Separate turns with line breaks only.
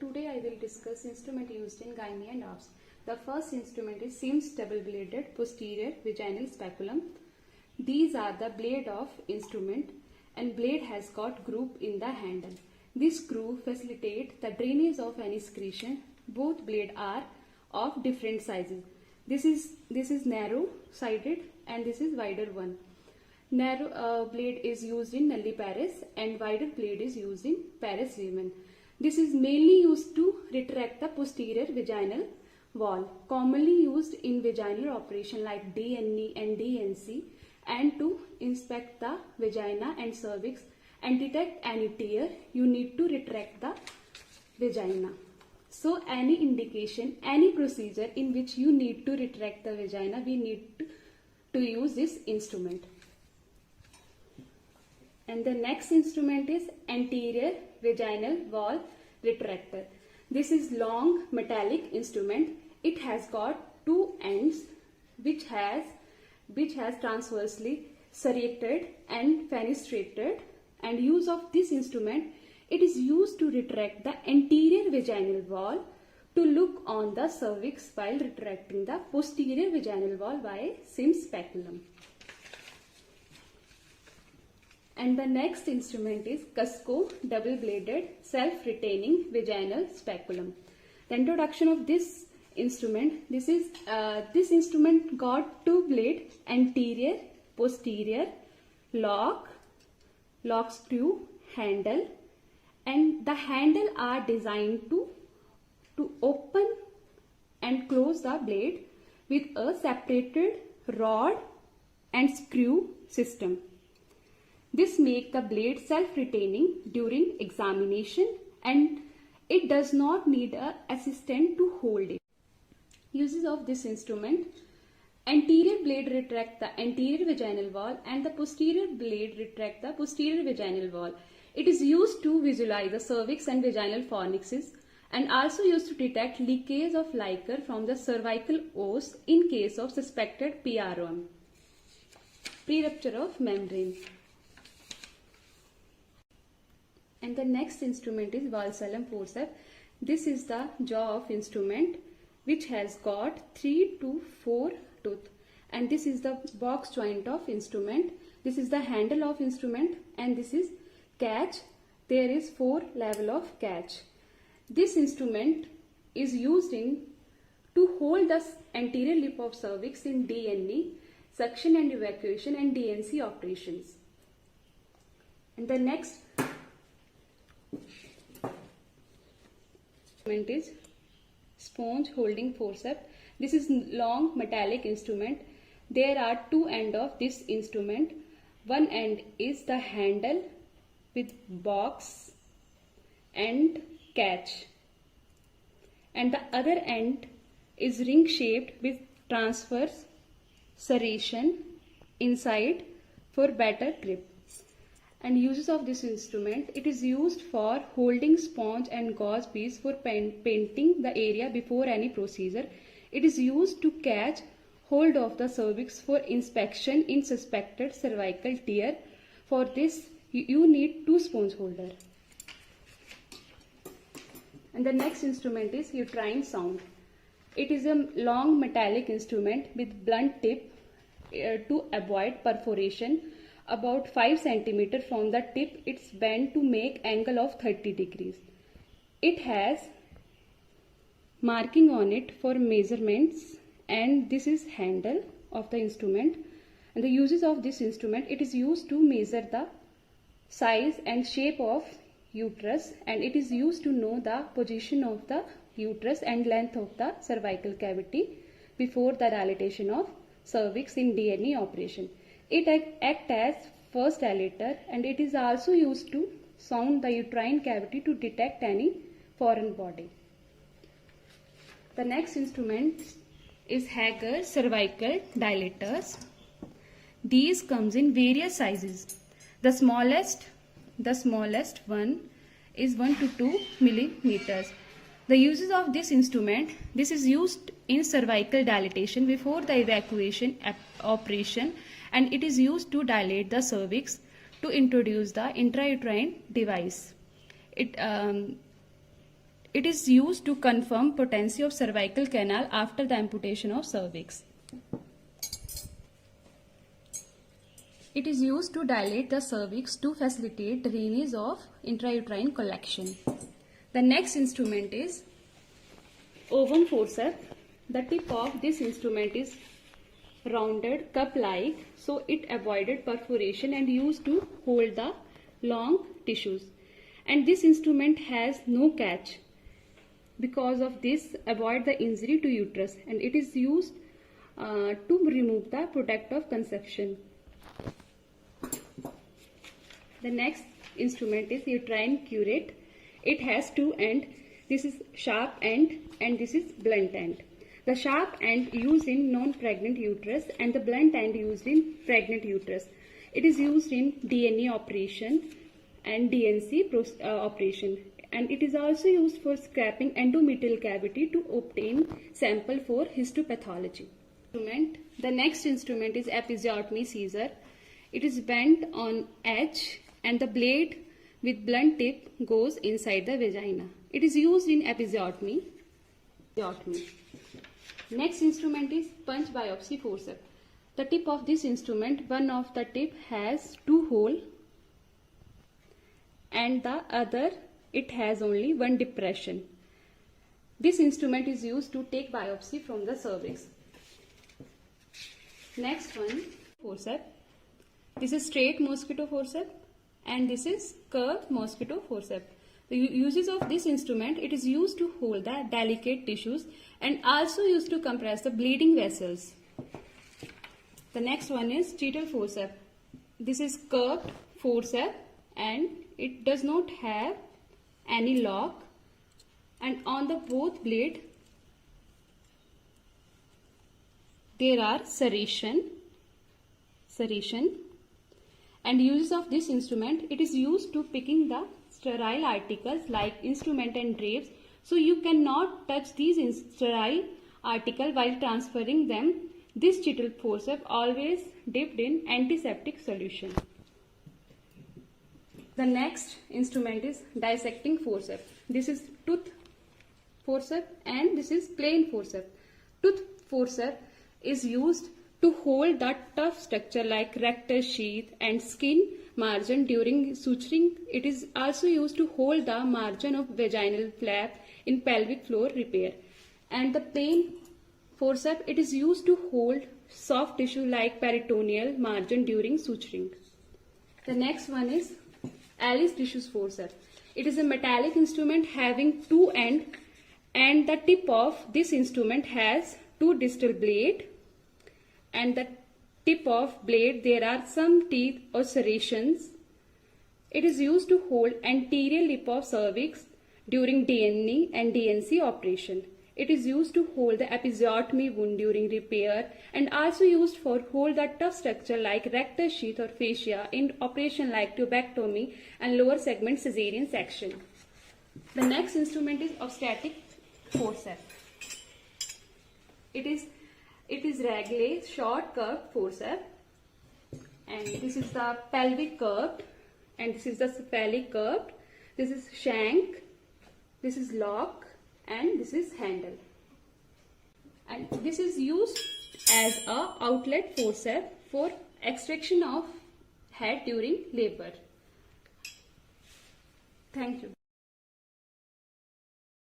Today I will discuss instrument used in gynae and OBS. The first instrument is Sims double-bladed posterior vaginal speculum. These are the blade of instrument and blade has got groove in the handle. This groove facilitates the drainage of any secretion. Both blade are of different sizes. This is narrow sided and this is wider one. Narrow blade is used in nulliparous and wider blade is used in parous women. This is mainly used to retract the posterior vaginal wall, commonly used in vaginal operation like DNE and DNC, and to inspect the vagina and cervix and detect any tear. You need to retract the vagina. So any indication, any procedure in which you need to retract the vagina, we need to use this instrument. And the next instrument is anterior vaginal wall retractor. This is long metallic instrument. It has got two ends which has transversely serrated and fenestrated, and use of this instrument, it is used to retract the anterior vaginal wall to look on the cervix while retracting the posterior vaginal wall by Sims speculum. And the next instrument is Cusco double-bladed self-retaining vaginal speculum. The introduction of this instrument, this instrument got two blade, anterior, posterior, lock screw, handle, and the handle are designed to open and close the blade with a separated rod and screw system. This makes the blade self-retaining during examination and it does not need an assistant to hold it. Uses of this instrument: anterior blade retract the anterior vaginal wall and the posterior blade retract the posterior vaginal wall. It is used to visualize the cervix and vaginal fornixes and also used to detect leakage of liquor from the cervical os in case of suspected PROM, pre-rupture of membrane. And the next instrument is Valsalm forceps. This is the jaw of instrument which has got 3 to 4 tooth, and this is the box joint of instrument. This is the handle of instrument and this is catch. There is 4 level of catch. This instrument is used to hold the anterior lip of cervix in DNE, suction and evacuation, and DNC operations. And the next instrument is sponge holding forceps. This is long metallic instrument. There are two ends of this instrument. One end is the handle with box and catch, and the other end is ring shaped with transverse serration inside for better grip. And uses of this instrument: it is used for holding sponge and gauze piece for painting the area before any procedure. It is used to catch hold of the cervix for inspection in suspected cervical tear. For this you need 2 sponge holder. And the next instrument is uterine sound. It is a long metallic instrument with blunt tip to avoid perforation. About 5 cm from the tip, it's bent to make angle of 30 degrees. It has marking on it for measurements, and this is handle of the instrument. And the uses of this instrument: it is used to measure the size and shape of uterus, and it is used to know the position of the uterus and length of the cervical cavity before the dilatation of cervix in DNE operation. It acts as first dilator, and it is also used to sound the uterine cavity to detect any foreign body. The next instrument is Hager cervical dilators. These comes in various sizes. The smallest one is 1 to 2 millimeters. The uses of this instrument: this is used in cervical dilatation before the evacuation operation, and it is used to dilate the cervix to introduce the intrauterine device. It is used to confirm patency of cervical canal after the amputation of cervix. It is used to dilate the cervix to facilitate drainage of intrauterine collection. The next instrument is ovum forceps. The tip of this instrument is rounded, cup-like, so it avoided perforation and used to hold the long tissues. And this instrument has no catch. Because of this, avoid the injury to uterus, and it is used to remove the product of conception. The next instrument is uterine curette. It has two ends. This is sharp end and this is blunt end. The sharp end used in non-pregnant uterus and the blunt end used in pregnant uterus. It is used in DNA operation and DNC operation, and it is also used for scraping endometrial cavity to obtain sample for histopathology. The next instrument is episiotomy scissor. It is bent on edge and the blade with blunt tip goes inside the vagina. It is used in episiotomy. Next instrument is punch biopsy forceps. The tip of this instrument, one of the tip has two holes and the other it has only one depression. This instrument is used to take biopsy from the cervix. Next one, forceps. This is straight mosquito forceps and this is curved mosquito forceps. The uses of this instrument, it is used to hold the delicate tissues and also used to compress the bleeding vessels. The next one is Cheadle forceps. This is curved forceps and it does not have any lock, and on the both blade there are serration. And uses of this instrument, it is used to picking the sterile articles like instrument and drapes, so you cannot touch these sterile articles while transferring them. This Cheadle forceps always dipped in antiseptic solution. The next instrument is dissecting forceps. This is tooth forceps and this is plain forceps. Tooth forceps is used to hold the tough structure like rectus sheath and skin margin during suturing. It is also used to hold the margin of vaginal flap in pelvic floor repair. And the plain forceps, it is used to hold soft tissue like peritoneal margin during suturing. The next one is Alice tissues forceps. It is a metallic instrument having two ends, and the tip of this instrument has two distal blades, and the tip of blade there are some teeth or serrations. It is used to hold anterior lip of cervix during DNA and DNC operation. It is used to hold the episiotomy wound during repair and also used for hold the tough structure like rectus sheath or fascia in operation like tubectomy and lower segment cesarean section. The next instrument is obstetric forceps. It is Reglet short curved forceps, and this is the pelvic curved and this is the cephalic curved. This is shank, this is lock, and this is handle. And this is used as a outlet forceps for extraction of head during labor. Thank you.